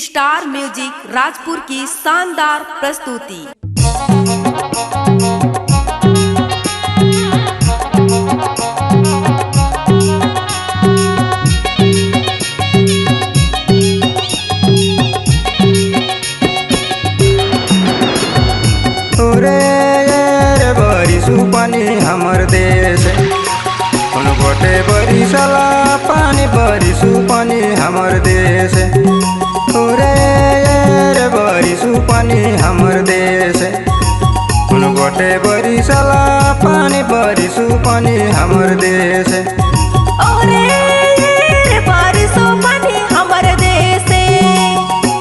Star music Rajpur की शानदार प्रस्तुति। पानी हमर देश उन गोटे बरिसला पानी बरिसु पानी हमर देश रे बरिसु पानी हमर देश उन गोटे बरिसला पानी बरिसु पानी हमर देश बरिसु पानी हमर देश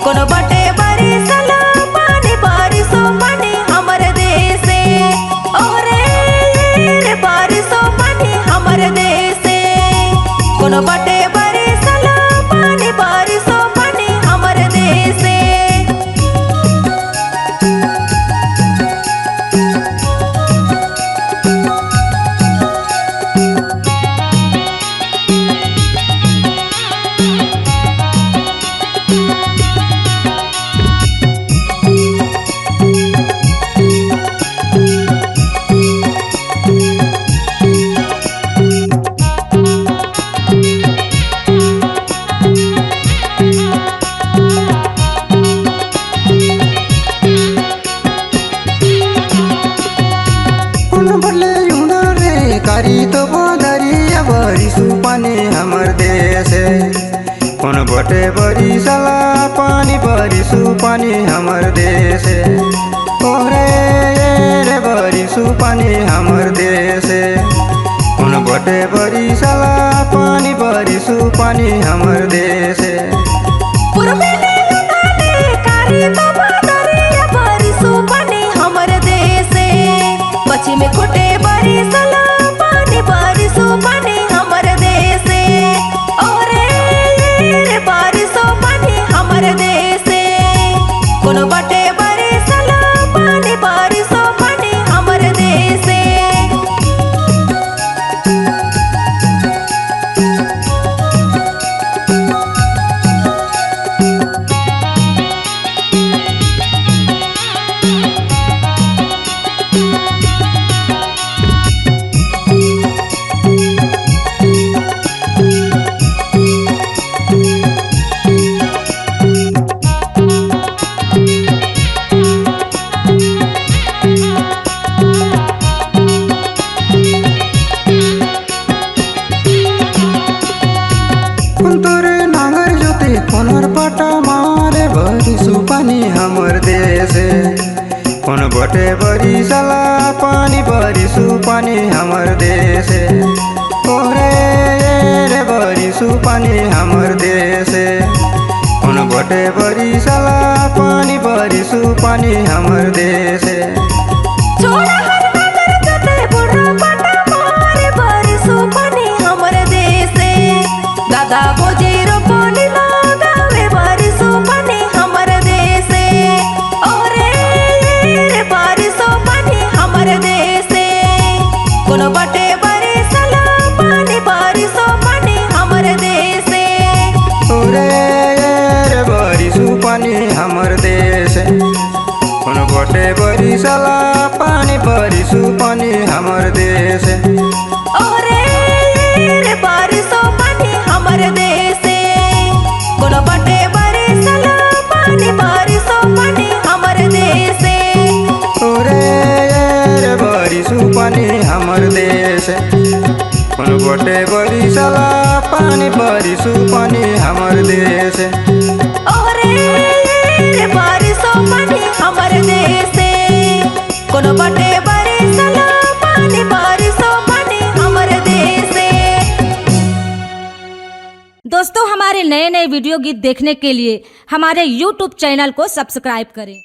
कोन बटे बरिसला पानी बरिसु पानी हमर देश बरिसो पानी हमर देश कोन बटे बरिसला पानी बरिसो पानी हमर देश। कारी तो बदरिया बरिसु पानी हमर देश कोन बटे बरिसला पानी बरिसु पानी हमर देश रे बरिसु पानी हमर देश कोन बटे बरिसला पानी बरिसु पानी हमर देश। कारी तो बदरिया बरिसु पानी हमर देश पश्चिम कोटे बरिसला बरिसो पानी हमर देश बरिसो पानी हमर देश कोन बटे बरिसला पानी बरिसो पानी हमर देश। कोनर पटा मारे बरिसु पानी हमर देश कोन बटे बरिसला पानी बरिसु पानी हमर देश रे बरिसु पानी हमर देश कोन बटे बरिसला पानी बरिसु पानी हमर देश। दादा बोजेरो पानी लगावे बरिसो पानी हमर देश बरिसो पानी हमर देश कोन बटे बरिसला पानी बरिसो पानी हमर देश रे बरिसु पानी हमर देश कोन बटे बरिसला पानी बरिसु पानी हमर देश बरिसो पानी हमर देश कोन बटे बरिसला पानी बरिसो पानी हमर देश रे बरिसु पानी हमर देश कोन बटे बरिसला पानी बरिसु पानी हमर देश बरिसो पानी हमर देश कोन बटे बरिसला पानी बरिसो पानी हमर देश। दोस्तों, हमारे नए नए वीडियो गीत देखने के लिए हमारे YouTube चैनल को सब्सक्राइब करें